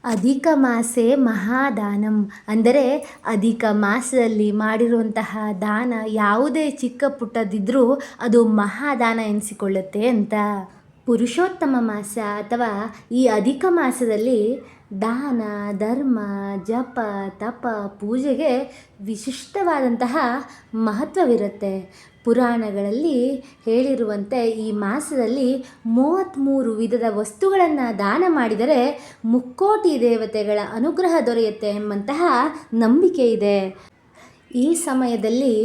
ಅಧಿಕ ಮಾಸೆ ಮಹಾದಾನಂ ಅಂದರೆ ಅಧಿಕ ಮಾಸದಲ್ಲಿ ಮಾಡಿರುವಂತಹ ದಾನ ಯಾವುದೇ ಚಿಕ್ಕ ಪುಟ್ಟದಿದ್ದರೂ ಅದು ಮಹಾದಾನ ಎನಿಸಿಕೊಳ್ಳುತ್ತೆ ಅಂತ. ಪುರುಷೋತ್ತಮ ಮಾಸ ಅಥವಾ ಈ ಅಧಿಕ ಮಾಸದಲ್ಲಿ ದಾನ ಧರ್ಮ ಜಪ ತಪ ಪೂಜೆಗೆ ವಿಶಿಷ್ಟವಾದಂತಹ ಮಹತ್ವವಿರುತ್ತೆ. ಪುರಾಣಗಳಲ್ಲಿ ಹೇಳಿರುವಂತೆ ಈ ಮಾಸದಲ್ಲಿ 33 ವಿಧದ ವಸ್ತುಗಳನ್ನು ದಾನ ಮಾಡಿದರೆ ಮುಕ್ಕೋಟಿ ದೇವತೆಗಳ ಅನುಗ್ರಹ ದೊರೆಯುತ್ತೆ ಎಂಬಂತಹ ನಂಬಿಕೆ ಇದೆ. ಈ ಸಮಯದಲ್ಲಿ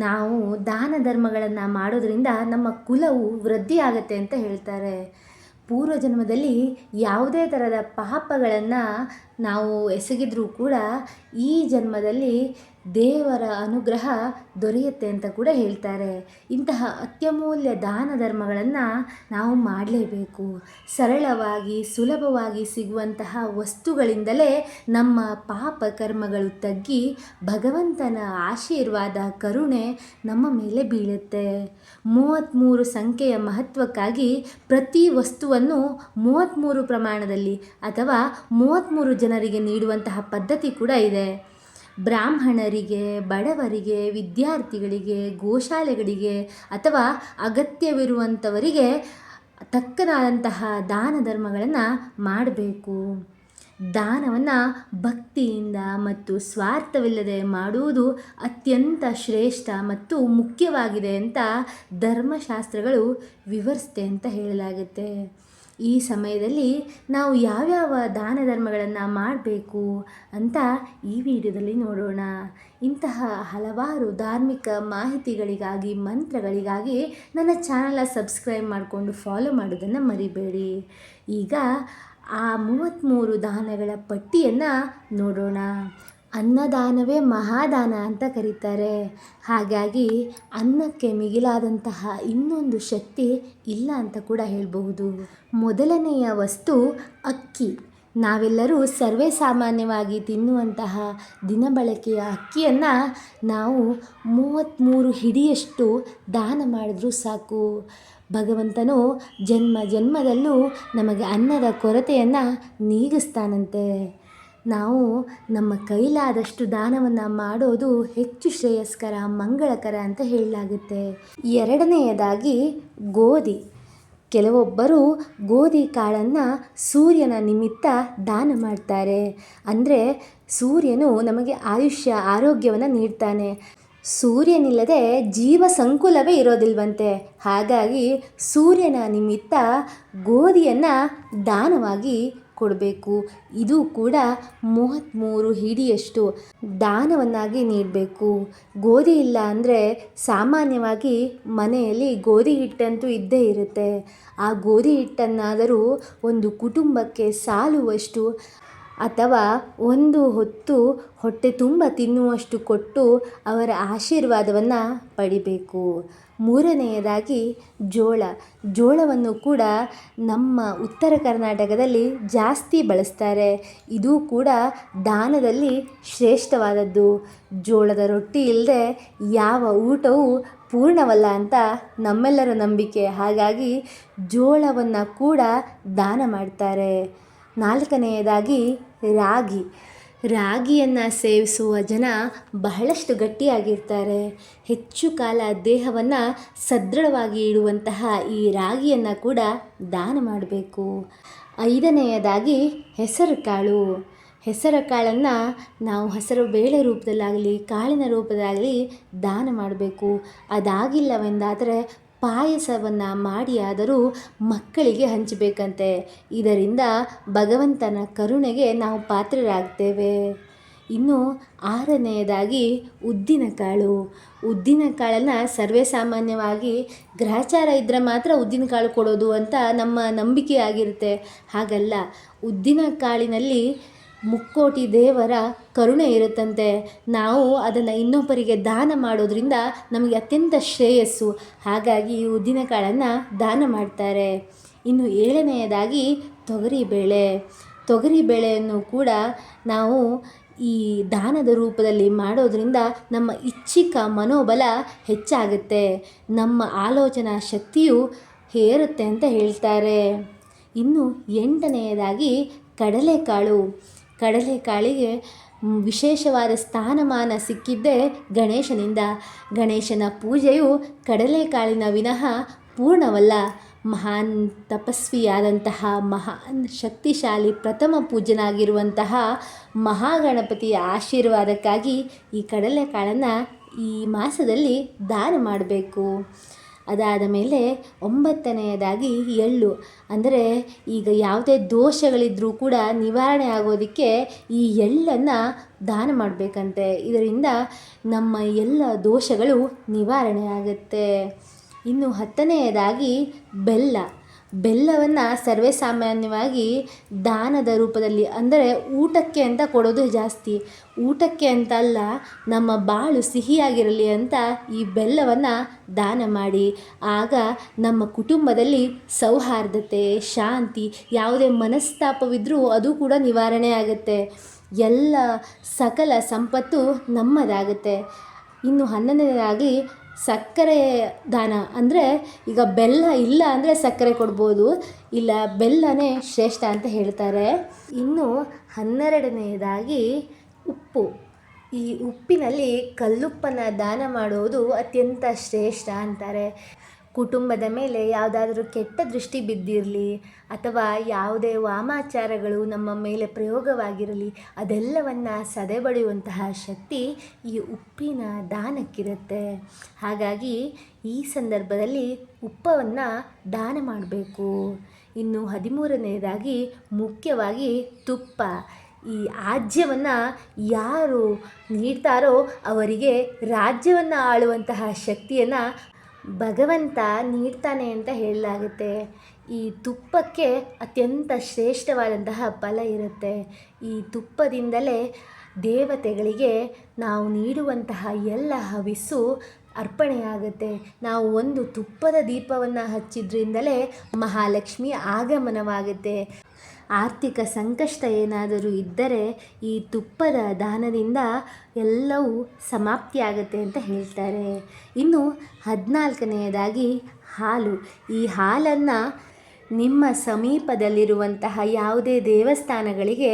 ನಾವು ದಾನ ಧರ್ಮಗಳನ್ನು ಮಾಡೋದ್ರಿಂದ ನಮ್ಮ ಕುಲವು ವೃದ್ಧಿಯಾಗತ್ತೆ ಅಂತ ಹೇಳ್ತಾರೆ. ಪೂರ್ವಜನ್ಮದಲ್ಲಿ ಯಾವುದೇ ಥರದ ಪಾಪಗಳನ್ನು ನಾವು ಎಸಗಿದ್ರೂ ಕೂಡ ಈ ಜನ್ಮದಲ್ಲಿ ದೇವರ ಅನುಗ್ರಹ ದೊರೆಯುತ್ತೆ ಅಂತ ಕೂಡ ಹೇಳ್ತಾರೆ. ಇಂತಹ ಅತ್ಯಮೂಲ್ಯ ದಾನ ಧರ್ಮಗಳನ್ನು ನಾವು ಮಾಡಲೇಬೇಕು. ಸರಳವಾಗಿ ಸುಲಭವಾಗಿ ಸಿಗುವಂತಹ ವಸ್ತುಗಳಿಂದಲೇ ನಮ್ಮ ಪಾಪ ಕರ್ಮಗಳು ತಗ್ಗಿ ಭಗವಂತನ ಆಶೀರ್ವಾದ ಕರುಣೆ ನಮ್ಮ ಮೇಲೆ ಬೀಳುತ್ತೆ. 33 ಸಂಖ್ಯೆಯ ಮಹತ್ವಕ್ಕಾಗಿ ಪ್ರತಿ ವಸ್ತುವನ್ನು 33 ಪ್ರಮಾಣದಲ್ಲಿ ಅಥವಾ 33 ಜನರಿಗೆ ನೀಡುವಂತಹ ಪದ್ಧತಿ ಕೂಡ ಇದೆ. ಬ್ರಾಹ್ಮಣರಿಗೆ, ಬಡವರಿಗೆ, ವಿದ್ಯಾರ್ಥಿಗಳಿಗೆ, ಗೋಶಾಲೆಗಳಿಗೆ ಅಥವಾ ಅಗತ್ಯವಿರುವಂಥವರಿಗೆ ತಕ್ಕನಾದಂತಹ ದಾನ ಧರ್ಮಗಳನ್ನು ಮಾಡಬೇಕು. ದಾನವನ್ನು ಭಕ್ತಿಯಿಂದ ಮತ್ತು ಸ್ವಾರ್ಥವಿಲ್ಲದೆ ಮಾಡುವುದು ಅತ್ಯಂತ ಶ್ರೇಷ್ಠ ಮತ್ತು ಮುಖ್ಯವಾಗಿದೆ ಅಂತ ಧರ್ಮಶಾಸ್ತ್ರಗಳು ವಿವರಿಸುತ್ತೆ ಅಂತ ಹೇಳಲಾಗುತ್ತೆ. ಈ ಸಮಯದಲ್ಲಿ ನಾವು ಯಾವ್ಯಾವ ದಾನ ಧರ್ಮಗಳನ್ನು ಮಾಡಬೇಕು ಅಂತ ಈ ವಿಡಿಯೋದಲ್ಲಿ ನೋಡೋಣ. ಇಂತಹ ಹಲವಾರು ಧಾರ್ಮಿಕ ಮಾಹಿತಿಗಳಿಗಾಗಿ ಮಂತ್ರಗಳಿಗಾಗಿ ನನ್ನ ಚಾನಲ್ನ ಸಬ್ಸ್ಕ್ರೈಬ್ ಮಾಡಿಕೊಂಡು ಫಾಲೋ ಮಾಡೋದನ್ನು ಮರಿಬೇಡಿ. ಈಗ ಆ 33 ದಾನಗಳ ಪಟ್ಟಿಯನ್ನು ನೋಡೋಣ. ಅನ್ನದಾನವೇ ಮಹಾದಾನ ಅಂತ ಕರೀತಾರೆ. ಹಾಗಾಗಿ ಅನ್ನಕ್ಕೆ ಮಿಗಿಲಾದಂತಹ ಇನ್ನೊಂದು ಶಕ್ತಿ ಇಲ್ಲ ಅಂತ ಕೂಡ ಹೇಳಬಹುದು. ಮೊದಲನೆಯ ವಸ್ತು ಅಕ್ಕಿ. ನಾವೆಲ್ಲರೂ ಸರ್ವೇ ಸಾಮಾನ್ಯವಾಗಿ ತಿನ್ನುವಂತಹ ದಿನಬಳಕೆಯ ಅಕ್ಕಿಯನ್ನು ನಾವು 33 ಹಿಡಿಯಷ್ಟು ದಾನ ಮಾಡಿದ್ರೂ ಸಾಕು. ಭಗವಂತನು ಜನ್ಮ ಜನ್ಮದಲ್ಲೂ ನಮಗೆ ಅನ್ನದ ಕೊರತೆಯನ್ನು ನೀಗಿಸ್ತಾನಂತೆ. ನಾವು ನಮ್ಮ ಕೈಲಾದಷ್ಟು ದಾನವನ್ನು ಮಾಡೋದು ಹೆಚ್ಚು ಶ್ರೇಯಸ್ಕರ ಮಂಗಳಕರ ಅಂತ ಹೇಳಲಾಗುತ್ತೆ. ಎರಡನೆಯದಾಗಿ ಗೋಧಿ. ಕೆಲವೊಬ್ಬರು ಗೋಧಿ ಕಾಳನ್ನು ಸೂರ್ಯನ ನಿಮಿತ್ತ ದಾನ ಮಾಡ್ತಾರೆ. ಅಂದರೆ ಸೂರ್ಯನು ನಮಗೆ ಆಯುಷ್ಯ ಆರೋಗ್ಯವನ್ನು ನೀಡ್ತಾನೆ. ಸೂರ್ಯನಿಲ್ಲದೆ ಜೀವ ಸಂಕುಲವೇ ಇರೋದಿಲ್ವಂತೆ. ಹಾಗಾಗಿ ಸೂರ್ಯನ ನಿಮಿತ್ತ ಗೋಧಿಯನ್ನು ದಾನವಾಗಿ ಕೊಡಬೇಕು. ಇದು ಕೂಡ 33 ಹಿಡಿಯಷ್ಟು ದಾನವನ್ನಾಗಿ ನೀಡಬೇಕು. ಗೋಧಿ ಇಲ್ಲ ಅಂದರೆ ಸಾಮಾನ್ಯವಾಗಿ ಮನೆಯಲ್ಲಿ ಗೋಧಿ ಹಿಟ್ಟಂತೂ ಇದ್ದೇ ಇರುತ್ತೆ. ಆ ಗೋಧಿ ಹಿಟ್ಟನ್ನಾದರೂ ಒಂದು ಕುಟುಂಬಕ್ಕೆ ಸಾಲುವಷ್ಟು ಅಥವಾ ಒಂದು ಹೊತ್ತು ಹೊಟ್ಟೆ ತುಂಬ ತಿನ್ನುವಷ್ಟು ಕೊಟ್ಟು ಅವರ ಆಶೀರ್ವಾದವನ್ನು ಪಡಿಬೇಕು. ಮೂರನೆಯದಾಗಿ ಜೋಳವನ್ನು ಕೂಡ ನಮ್ಮ ಉತ್ತರ ಕರ್ನಾಟಕದಲ್ಲಿ ಜಾಸ್ತಿ ಬಳಸ್ತಾರೆ. ಇದು ಕೂಡ ದಾನದಲ್ಲಿ ಶ್ರೇಷ್ಠವಾದದ್ದು. ಜೋಳದ ರೊಟ್ಟಿ ಇಲ್ಲದೆ ಯಾವ ಊಟವೂ ಪೂರ್ಣವಲ್ಲ ಅಂತ ನಮ್ಮೆಲ್ಲರ ನಂಬಿಕೆ. ಹಾಗಾಗಿ ಜೋಳವನ್ನು ಕೂಡ ದಾನ ಮಾಡ್ತಾರೆ. ನಾಲ್ಕನೆಯದಾಗಿ ರಾಗಿಯನ್ನು ಸೇವಿಸುವ ಜನ ಬಹಳಷ್ಟು ಗಟ್ಟಿಯಾಗಿರ್ತಾರೆ. ಹೆಚ್ಚು ಕಾಲ ದೇಹವನ್ನು ಸದೃಢವಾಗಿ ಇಡುವಂತಹ ಈ ರಾಗಿಯನ್ನು ಕೂಡ ದಾನ ಮಾಡಬೇಕು. ಐದನೆಯದಾಗಿ ಹೆಸರು ಕಾಳನ್ನು ನಾವು ಹೆಸರು ಬೇಳೆ ರೂಪದಲ್ಲಾಗಲಿ ಕಾಳಿನ ರೂಪದಾಗಲಿ ದಾನ ಮಾಡಬೇಕು. ಅದಾಗಿಲ್ಲವೆಂದಾದರೆ ಪಾಯಸವನ್ನು ಮಾಡಿಯಾದರೂ ಮಕ್ಕಳಿಗೆ ಹಂಚಬೇಕಂತೆ. ಇದರಿಂದ ಭಗವಂತನ ಕರುಣೆಗೆ ನಾವು ಪಾತ್ರರಾಗ್ತೇವೆ. ಇನ್ನು ಆರನೆಯದಾಗಿ ಉದ್ದಿನ ಕಾಳನ್ನು ಸರ್ವೇ ಸಾಮಾನ್ಯವಾಗಿ ಗ್ರಹಚಾರ ಇದ್ದರೆ ಮಾತ್ರ ಉದ್ದಿನ ಕಾಳು ಕೊಡೋದು ಅಂತ ನಮ್ಮ ನಂಬಿಕೆ ಆಗಿರುತ್ತೆ. ಹಾಗಲ್ಲ, ಉದ್ದಿನ ಕಾಳಿನಲ್ಲಿ ಮುಕ್ಕೋಟಿ ದೇವರ ಕರುಣೆ ಇರುತ್ತಂತೆ. ನಾವು ಅದನ್ನು ಇನ್ನೊಬ್ಬರಿಗೆ ದಾನ ಮಾಡೋದ್ರಿಂದ ನಮಗೆ ಅತ್ಯಂತ ಶ್ರೇಯಸ್ಸು. ಹಾಗಾಗಿ ಉದ್ದಿನ ಕಾಳನ್ನು ದಾನ ಮಾಡ್ತಾರೆ. ಇನ್ನು ಏಳನೆಯದಾಗಿ ತೊಗರಿಬೇಳೆಯನ್ನು ಕೂಡ ನಾವು ಈ ದಾನದ ರೂಪದಲ್ಲಿ ಮಾಡೋದ್ರಿಂದ ನಮ್ಮ ಇಚ್ಛಿಕ ಮನೋಬಲ ಹೆಚ್ಚಾಗುತ್ತೆ. ನಮ್ಮ ಆಲೋಚನಾ ಶಕ್ತಿಯು ಏರುತ್ತೆ ಅಂತ ಹೇಳ್ತಾರೆ. ಇನ್ನು ಎಂಟನೆಯದಾಗಿ ಕಡಲೆಕಾಳು. ಕಡಲೆಕಾಳಿಗೆ ವಿಶೇಷವಾದ ಸ್ಥಾನಮಾನ ಸಿಕ್ಕಿದ್ದೇ ಗಣೇಶನಿಂದ. ಗಣೇಶನ ಪೂಜೆಯು ಕಡಲೆಕಾಳಿನ ವಿನಃ ಪೂರ್ಣವಲ್ಲ. ಮಹಾನ್ ತಪಸ್ವಿಯಾದಂತಹ ಮಹಾನ್ ಶಕ್ತಿಶಾಲಿ ಪ್ರಥಮ ಪೂಜ್ಯನಾಗಿರುವಂತಹ ಮಹಾಗಣಪತಿಯ ಆಶೀರ್ವಾದಕ್ಕಾಗಿ ಈ ಕಡಲೆಕಾಳನ್ನು ಈ ಮಾಸದಲ್ಲಿ ದಾನ ಮಾಡಬೇಕು. ಅದಾದ ಮೇಲೆ 9ನೆಯದಾಗಿ ಎಳ್ಳು. ಅಂದರೆ ಈಗ ಯಾವುದೇ ದೋಷಗಳಿದ್ರೂ ಕೂಡ ನಿವಾರಣೆ ಆಗೋದಕ್ಕೆ ಈ ಎಳ್ಳನ್ನು ದಾನ ಮಾಡಬೇಕಂತೆ. ಇದರಿಂದ ನಮ್ಮ ಎಲ್ಲ ದೋಷಗಳು ನಿವಾರಣೆ ಆಗುತ್ತೆ. ಇನ್ನು 10ನೆಯದಾಗಿ ಬೆಲ್ಲ. ಬೆಲ್ಲವನ್ನು ಸರ್ವೇಸಾಮಾನ್ಯವಾಗಿ ದಾನದ ರೂಪದಲ್ಲಿ, ಅಂದರೆ ಊಟಕ್ಕೆ ಅಂತ ಕೊಡೋದು ಜಾಸ್ತಿ. ಊಟಕ್ಕೆ ಅಂತ ಅಲ್ಲ, ನಮ್ಮ ಬಾಳು ಸಿಹಿಯಾಗಿರಲಿ ಅಂತ ಈ ಬೆಲ್ಲವನ್ನು ದಾನ ಮಾಡಿ. ಆಗ ನಮ್ಮ ಕುಟುಂಬದಲ್ಲಿ ಸೌಹಾರ್ದತೆ, ಶಾಂತಿ, ಯಾವುದೇ ಮನಸ್ತಾಪವಿದ್ದರೂ ಅದು ಕೂಡ ನಿವಾರಣೆ ಆಗುತ್ತೆ. ಎಲ್ಲ ಸಕಲ ಸಂಪತ್ತು ನಮ್ಮದಾಗುತ್ತೆ. ಇನ್ನು 11ನೆಯದಾಗಿ ಸಕ್ಕರೆ ದಾನ. ಅಂದರೆ ಈಗ ಬೆಲ್ಲ ಇಲ್ಲ ಅಂದರೆ ಸಕ್ಕರೆ ಕೊಡ್ಬೋದು, ಇಲ್ಲ ಬೆಲ್ಲನೇ ಶ್ರೇಷ್ಠ ಅಂತ ಹೇಳ್ತಾರೆ. ಇನ್ನು 12ನೆಯದಾಗಿ ಉಪ್ಪು. ಈ ಉಪ್ಪಿನಲ್ಲಿ ಕಲ್ಲುಪ್ಪನ್ನು ದಾನ ಮಾಡುವುದು ಅತ್ಯಂತ ಶ್ರೇಷ್ಠ ಅಂತಾರೆ. ಕುಟುಂಬದ ಮೇಲೆ ಯಾವುದಾದ್ರೂ ಕೆಟ್ಟ ದೃಷ್ಟಿ ಬಿದ್ದಿರಲಿ ಅಥವಾ ಯಾವುದೇ ವಾಮಾಚಾರಗಳು ನಮ್ಮ ಮೇಲೆ ಪ್ರಯೋಗವಾಗಿರಲಿ, ಅದೆಲ್ಲವನ್ನು ಸದೆಬಡಿಯುವಂತಹ ಶಕ್ತಿ ಈ ಉಪ್ಪಿನ ದಾನಕ್ಕಿರುತ್ತೆ. ಹಾಗಾಗಿ ಈ ಸಂದರ್ಭದಲ್ಲಿ ಉಪ್ಪನ್ನು ದಾನ ಮಾಡಬೇಕು. ಇನ್ನು 13ನೆಯದಾಗಿ ಮುಖ್ಯವಾಗಿ ತುಪ್ಪ. ಈ ಆಜ್ಯವನ್ನು ಯಾರು ನೀಡ್ತಾರೋ ಅವರಿಗೆ ರಾಜ್ಯವನ್ನು ಆಳುವಂತಹ ಶಕ್ತಿಯನ್ನು ಭಗವಂತ ನೀಡ್ತಾನೆ ಅಂತ ಹೇಳಲಾಗುತ್ತೆ. ಈ ತುಪ್ಪಕ್ಕೆ ಅತ್ಯಂತ ಶ್ರೇಷ್ಠವಾದಂತಹ ಫಲ ಇರುತ್ತೆ. ಈ ತುಪ್ಪದಿಂದಲೇ ದೇವತೆಗಳಿಗೆ ನಾವು ನೀಡುವಂತಹ ಎಲ್ಲ ಹವಿಸ್ಸು ಅರ್ಪಣೆಯಾಗುತ್ತೆ. ನಾವು ಒಂದು ತುಪ್ಪದ ದೀಪವನ್ನು ಹಚ್ಚಿದ್ರಿಂದಲೇ ಮಹಾಲಕ್ಷ್ಮಿ ಆಗಮನವಾಗುತ್ತೆ. ಆರ್ಥಿಕ ಸಂಕಷ್ಟ ಏನಾದರೂ ಇದ್ದರೆ ಈ ತುಪ್ಪದ ದಾನದಿಂದ ಎಲ್ಲವೂ ಸಮಾಪ್ತಿಯಾಗುತ್ತೆ ಅಂತ ಹೇಳ್ತಾರೆ. ಇನ್ನು 14ನೆಯದಾಗಿ ಹಾಲು. ಈ ಹಾಲನ್ನು ನಿಮ್ಮ ಸಮೀಪದಲ್ಲಿರುವಂತಹ ಯಾವುದೇ ದೇವಸ್ಥಾನಗಳಿಗೆ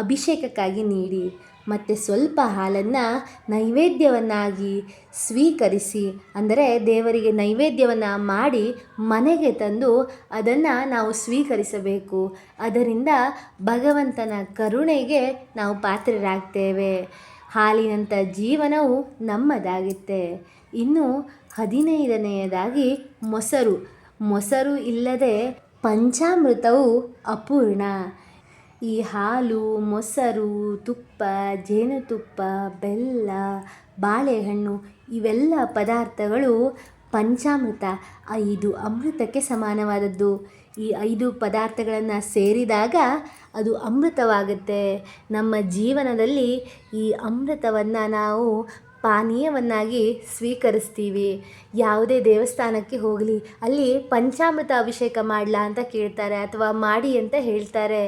ಅಭಿಷೇಕಕ್ಕಾಗಿ ನೀಡಿ. ಮತ್ತು ಸ್ವಲ್ಪ ಹಾಲನ್ನು ನೈವೇದ್ಯವನ್ನಾಗಿ ಸ್ವೀಕರಿಸಿ, ಅಂದರೆ ದೇವರಿಗೆ ನೈವೇದ್ಯವನ್ನು ಮಾಡಿ ಮನೆಗೆ ತಂದು ಅದನ್ನು ನಾವು ಸ್ವೀಕರಿಸಬೇಕು. ಅದರಿಂದ ಭಗವಂತನ ಕರುಣೆಗೆ ನಾವು ಪಾತ್ರರಾಗ್ತೇವೆ. ಹಾಲಿನಂಥ ಜೀವನವು ನಮ್ಮದಾಗುತ್ತೆ. ಇನ್ನು 15ನೆಯದಾಗಿ ಮೊಸರು. ಮೊಸರು ಇಲ್ಲದೆ ಪಂಚಾಮೃತವು ಅಪೂರ್ಣ. ಈ ಹಾಲು, ಮೊಸರು, ತುಪ್ಪ, ಜೇನುತುಪ್ಪ, ಬೆಲ್ಲ, ಬಾಳೆಹಣ್ಣು ಇವೆಲ್ಲ ಪದಾರ್ಥಗಳು ಪಂಚಾಮೃತ, 5 ಅಮೃತಕ್ಕೆ ಸಮಾನವಾದದ್ದು. ಈ 5 ಪದಾರ್ಥಗಳನ್ನು ಸೇರಿದಾಗ ಅದು ಅಮೃತವಾಗುತ್ತೆ. ನಮ್ಮ ಜೀವನದಲ್ಲಿ ಈ ಅಮೃತವನ್ನು ನಾವು ಪಾನೀಯವನ್ನಾಗಿ ಸ್ವೀಕರಿಸ್ತೀವಿ. ಯಾವುದೇ ದೇವಸ್ಥಾನಕ್ಕೆ ಹೋಗಲಿ, ಅಲ್ಲಿ ಪಂಚಾಮೃತ ಅಭಿಷೇಕ ಮಾಡಲಾ ಅಂತ ಕೇಳ್ತಾರೆ ಅಥವಾ ಮಾಡಿ ಅಂತ ಹೇಳ್ತಾರೆ.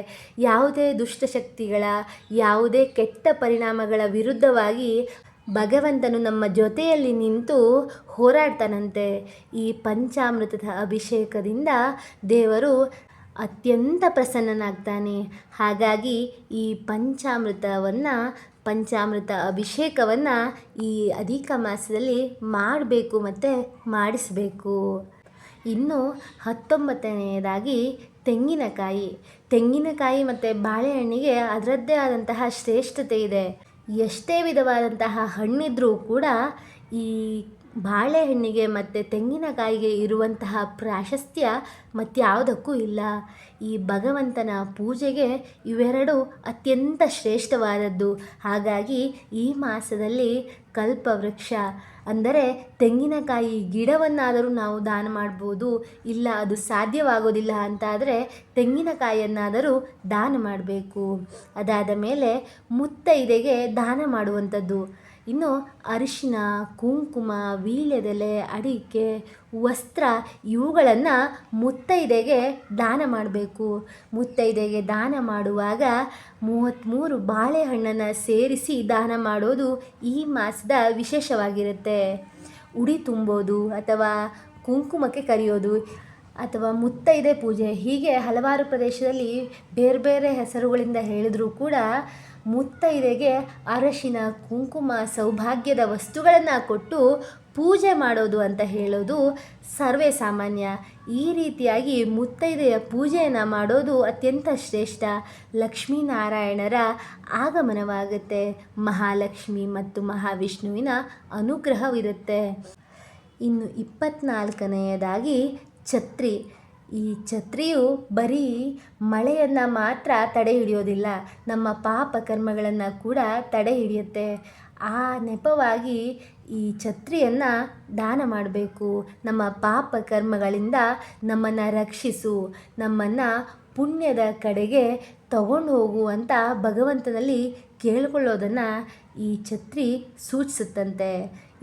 ಯಾವುದೇ ದುಷ್ಟಶಕ್ತಿಗಳ, ಯಾವುದೇ ಕೆಟ್ಟ ಪರಿಣಾಮಗಳ ವಿರುದ್ಧವಾಗಿ ಭಗವಂತನು ನಮ್ಮ ಜೊತೆಯಲ್ಲಿ ನಿಂತು ಹೋರಾಡ್ತಾನಂತೆ. ಈ ಪಂಚಾಮೃತದ ಅಭಿಷೇಕದಿಂದ ದೇವರು ಅತ್ಯಂತ ಪ್ರಸನ್ನನಾಗ್ತಾನೆ. ಹಾಗಾಗಿ ಈ ಪಂಚಾಮೃತ ಅಭಿಷೇಕವನ್ನು ಈ ಅಧಿಕ ಮಾಸದಲ್ಲಿ ಮಾಡಬೇಕು ಮತ್ತು ಮಾಡಿಸಬೇಕು. ಇನ್ನು 19ನೆಯದಾಗಿ ತೆಂಗಿನಕಾಯಿ ಮತ್ತು ಬಾಳೆಹಣ್ಣಿಗೆ ಅದರದ್ದೇ ಆದಂತಹ ಶ್ರೇಷ್ಠತೆ ಇದೆ. ಎಷ್ಟೇ ವಿಧವಾದಂತಹ ಹಣ್ಣಿದ್ರೂ ಕೂಡ ಈ ಬಾಳೆಹಣ್ಣಿಗೆ ಮತ್ತು ತೆಂಗಿನಕಾಯಿಗೆ ಇರುವಂತಹ ಪ್ರಾಶಸ್ತ್ಯ ಮತ್ಯಾವುದಕ್ಕೂ ಇಲ್ಲ. ಈ ಭಗವಂತನ ಪೂಜೆಗೆ ಇವೆರಡು ಅತ್ಯಂತ ಶ್ರೇಷ್ಠವಾದದ್ದು. ಹಾಗಾಗಿ ಈ ಮಾಸದಲ್ಲಿ ಕಲ್ಪವೃಕ್ಷ ಅಂದರೆ ತೆಂಗಿನಕಾಯಿ ಗಿಡವನ್ನಾದರೂ ನಾವು ದಾನ ಮಾಡ್ಬೋದು. ಇಲ್ಲ ಅದು ಸಾಧ್ಯವಾಗೋದಿಲ್ಲ ಅಂತಾದರೆ ತೆಂಗಿನಕಾಯಿಯನ್ನಾದರೂ ದಾನ ಮಾಡಬೇಕು. ಅದಾದ ಮೇಲೆ ಮುತ್ತೈದೆಗೆ ದಾನ ಮಾಡುವಂಥದ್ದು. ಇನ್ನು ಅರಿಶಿನ, ಕುಂಕುಮ, ವೀಳ್ಯದೆಲೆ, ಅಡಿಕೆ, ವಸ್ತ್ರ ಇವುಗಳನ್ನು ಮುತ್ತೈದೆಗೆ ದಾನ ಮಾಡಬೇಕು. ಮುತ್ತೈದೆಗೆ ದಾನ ಮಾಡುವಾಗ 33 ಬಾಳೆಹಣ್ಣನ್ನು ಸೇರಿಸಿ ದಾನ ಮಾಡೋದು ಈ ಮಾಸದ ವಿಶೇಷವಾಗಿರುತ್ತೆ. ಉಡಿ ತುಂಬೋದು ಅಥವಾ ಕುಂಕುಮಕ್ಕೆ ಕರೆಯೋದು ಅಥವಾ ಮುತ್ತೈದೆ ಪೂಜೆ, ಹೀಗೆ ಹಲವಾರು ಪ್ರದೇಶದಲ್ಲಿ ಬೇರೆ ಬೇರೆ ಹೆಸರುಗಳಿಂದ ಹೇಳಿದರೂ ಕೂಡ ಮುತ್ತೈದೆಗೆ ಅರಶಿನ ಕುಂಕುಮ ಸೌಭಾಗ್ಯದ ವಸ್ತುಗಳನ್ನು ಕೊಟ್ಟು ಪೂಜೆ ಮಾಡೋದು ಅಂತ ಹೇಳೋದು ಸರ್ವೇ ಸಾಮಾನ್ಯ. ಈ ರೀತಿಯಾಗಿ ಮುತ್ತೈದೆಯ ಪೂಜೆಯನ್ನು ಮಾಡೋದು ಅತ್ಯಂತ ಶ್ರೇಷ್ಠ. ಲಕ್ಷ್ಮೀನಾರಾಯಣರ ಆಗಮನವಾಗುತ್ತೆ, ಮಹಾಲಕ್ಷ್ಮಿ ಮತ್ತು ಮಹಾವಿಷ್ಣುವಿನ ಅನುಗ್ರಹವಿರುತ್ತೆ. ಇನ್ನು 24ನೆಯದಾಗಿ ಛತ್ರಿ. ಈ ಛತ್ರಿಯು ಬರೀ ಮಳೆಯನ್ನು ಮಾತ್ರ ತಡೆ ಹಿಡಿಯೋದಿಲ್ಲ, ನಮ್ಮ ಪಾಪ ಕರ್ಮಗಳನ್ನು ಕೂಡ ತಡೆ ಹಿಡಿಯುತ್ತೆ. ಆ ನೆಪವಾಗಿ ಈ ಛತ್ರಿಯನ್ನು ದಾನ ಮಾಡಬೇಕು. ನಮ್ಮ ಪಾಪ ಕರ್ಮಗಳಿಂದ ನಮ್ಮನ್ನು ರಕ್ಷಿಸು, ನಮ್ಮನ್ನು ಪುಣ್ಯದ ಕಡೆಗೆ ತಗೊಂಡು ಹೋಗು ಅಂತ ಭಗವಂತನಲ್ಲಿ ಕೇಳಿಕೊಳ್ಳೋದನ್ನು ಈ ಛತ್ರಿ ಸೂಚಿಸುತ್ತಂತೆ.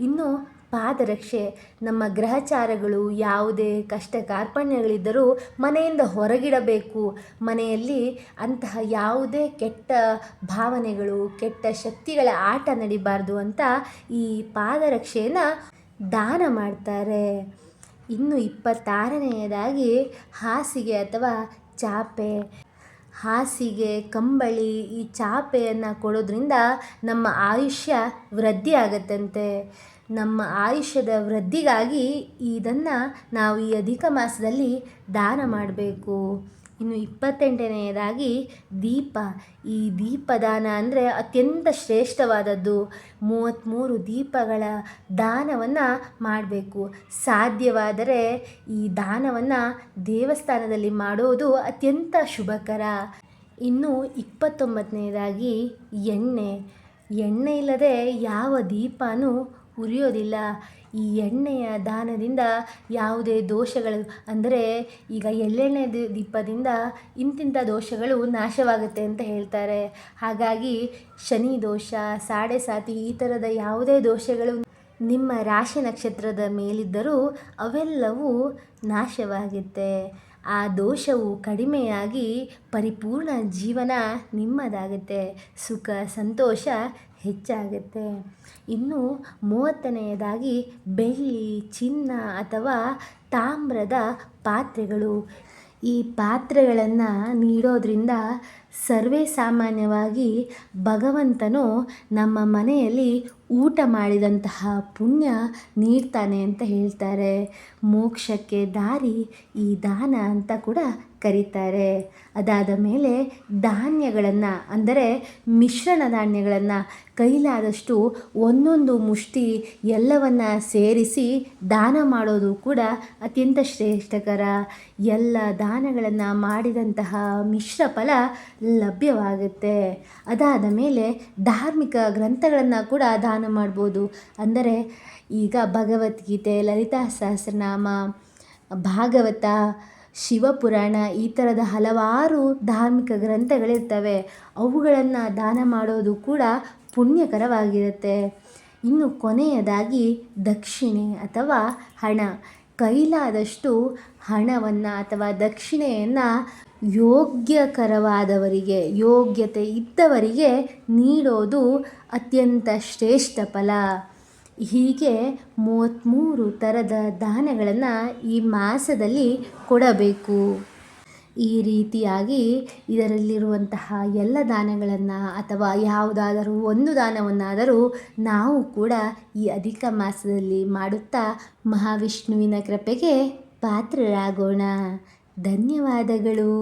ಇನ್ನು ಪಾದರಕ್ಷೆ. ನಮ್ಮ ಗ್ರಹಚಾರಗಳು ಯಾವುದೇ ಕಷ್ಟ ಕಾರ್ಪಣ್ಯಗಳಿದ್ದರೂ ಮನೆಯಿಂದ ಹೊರಗಿಡಬೇಕು. ಮನೆಯಲ್ಲಿ ಅಂತಹ ಯಾವುದೇ ಕೆಟ್ಟ ಭಾವನೆಗಳು, ಕೆಟ್ಟ ಶಕ್ತಿಗಳ ಆಟ ನಡಿಬಾರ್ದು ಅಂತ ಈ ಪಾದರಕ್ಷೆಯನ್ನು ದಾನ ಮಾಡ್ತಾರೆ. ಇನ್ನು 26ನೆಯದಾಗಿ ಹಾಸಿಗೆ ಅಥವಾ ಚಾಪೆ. ಹಾಸಿಗೆ, ಕಂಬಳಿ, ಈ ಚಾಪೆಯನ್ನು ಕೊಡೋದ್ರಿಂದ ನಮ್ಮ ಆಯುಷ್ಯ ವೃದ್ಧಿ ಆಗತ್ತಂತೆ. ನಮ್ಮ ಆಯುಷ್ಯದ ವೃದ್ಧಿಗಾಗಿ ಇದನ್ನು ನಾವು ಈ ಅಧಿಕ ಮಾಸದಲ್ಲಿ ದಾನ ಮಾಡಬೇಕು. ಇನ್ನು 28ನೆಯದಾಗಿ ದೀಪ. ಈ ದೀಪದಾನ ಅಂದರೆ ಅತ್ಯಂತ ಶ್ರೇಷ್ಠವಾದದ್ದು. 33 ದೀಪಗಳ ದಾನವನ್ನು ಮಾಡಬೇಕು. ಸಾಧ್ಯವಾದರೆ ಈ ದಾನವನ್ನು ದೇವಸ್ಥಾನದಲ್ಲಿ ಮಾಡೋದು ಅತ್ಯಂತ ಶುಭಕರ. ಇನ್ನು 29ನೆಯದಾಗಿ ಎಣ್ಣೆ. ಎಣ್ಣೆ ಇಲ್ಲದೆ ಯಾವ ದೀಪನೂ ಉರಿಯೋದಿಲ್ಲ. ಈ ಎಣ್ಣೆಯ ದಾನದಿಂದ ಯಾವುದೇ ದೋಷಗಳು, ಅಂದರೆ ಈಗ ಎಳ್ಳೆಣ್ಣೆ ದೀಪದಿಂದ ಇಂತಿಂಥ ದೋಷಗಳು ನಾಶವಾಗುತ್ತೆ ಅಂತ ಹೇಳ್ತಾರೆ. ಹಾಗಾಗಿ ಶನಿ ದೋಷ, ಸಾಡೆ ಸಾತಿ, ಈ ಥರದ ಯಾವುದೇ ದೋಷಗಳು ನಿಮ್ಮ ರಾಶಿ ನಕ್ಷತ್ರದ ಮೇಲಿದ್ದರೂ ಅವೆಲ್ಲವೂ ನಾಶವಾಗುತ್ತೆ. ಆ ದೋಷವು ಕಡಿಮೆಯಾಗಿ ಪರಿಪೂರ್ಣ ಜೀವನ ನಿಮ್ಮದಾಗುತ್ತೆ, ಸುಖ ಸಂತೋಷ ಹೆಚ್ಚಾಗುತ್ತೆ. ಇನ್ನು 30ನೆಯದಾಗಿ ಬೆಳ್ಳಿ, ಚಿನ್ನ ಅಥವಾ ತಾಮ್ರದ ಪಾತ್ರೆಗಳು. ಈ ಪಾತ್ರೆಗಳನ್ನು ನೀಡೋದ್ರಿಂದ ಸರ್ವೇ ಸಾಮಾನ್ಯವಾಗಿ ಭಗವಂತನು ನಮ್ಮ ಮನೆಯಲ್ಲಿ ಊಟ ಮಾಡಿದಂತಹ ಪುಣ್ಯ ನೀಡ್ತಾನೆ ಅಂತ ಹೇಳ್ತಾರೆ. ಮೋಕ್ಷಕ್ಕೆ ದಾರಿ ಈ ದಾನ ಅಂತ ಕೂಡ ಕರೀತಾರೆ. ಅದಾದ ಮೇಲೆ ಧಾನ್ಯಗಳನ್ನು, ಅಂದರೆ ಮಿಶ್ರಣ ಧಾನ್ಯಗಳನ್ನು ಕೈಲಾದಷ್ಟು ಒಂದೊಂದು ಮುಷ್ಟಿ ಎಲ್ಲವನ್ನು ಸೇರಿಸಿ ದಾನ ಮಾಡೋದು ಕೂಡ ಅತ್ಯಂತ ಶ್ರೇಷ್ಠಕರ. ಎಲ್ಲ ದಾನಗಳನ್ನು ಮಾಡಿದಂತಹ ಮಿಶ್ರ ಫಲ ಲಭ್ಯವಾಗುತ್ತೆ. ಅದಾದ ಮೇಲೆ ಧಾರ್ಮಿಕ ಗ್ರಂಥಗಳನ್ನು ಕೂಡ ದಾನ ಮಾಡ್ಬೋದು. ಅಂದರೆ ಈಗ ಭಗವದ್ಗೀತೆ, ಲಲಿತಾ ಸಹಸ್ರನಾಮ, ಭಾಗವತ, ಶಿವಪುರಾಣ, ಈ ಥರದ ಹಲವಾರು ಧಾರ್ಮಿಕ ಗ್ರಂಥಗಳಿರ್ತವೆ. ಅವುಗಳನ್ನು ದಾನ ಮಾಡೋದು ಕೂಡ ಪುಣ್ಯಕರವಾಗಿರುತ್ತೆ. ಇನ್ನು ಕೊನೆಯದಾಗಿ ದಕ್ಷಿಣೆ ಅಥವಾ ಹಣ. ಕೈಲಾದಷ್ಟು ಹಣವನ್ನು ಅಥವಾ ದಕ್ಷಿಣೆಯನ್ನು ಯೋಗ್ಯಕರವಾದವರಿಗೆ, ಯೋಗ್ಯತೆ ಇದ್ದವರಿಗೆ ನೀಡೋದು ಅತ್ಯಂತ ಶ್ರೇಷ್ಠ ಫಲ. ಹೀಗೆ 33 ಥರದ ದಾನಗಳನ್ನು ಈ ಮಾಸದಲ್ಲಿ ಕೊಡಬೇಕು. ಈ ರೀತಿಯಾಗಿ ಇದರಲ್ಲಿರುವಂತಹ ಎಲ್ಲ ದಾನಗಳನ್ನು ಅಥವಾ ಯಾವುದಾದರೂ ಒಂದು ದಾನವನ್ನಾದರೂ ನಾವು ಕೂಡ ಈ ಅಧಿಕ ಮಾಸದಲ್ಲಿ ಮಾಡುತ್ತಾ ಮಹಾವಿಷ್ಣುವಿನ ಕೃಪೆಗೆ ಪಾತ್ರರಾಗೋಣ. ಧನ್ಯವಾದಗಳು.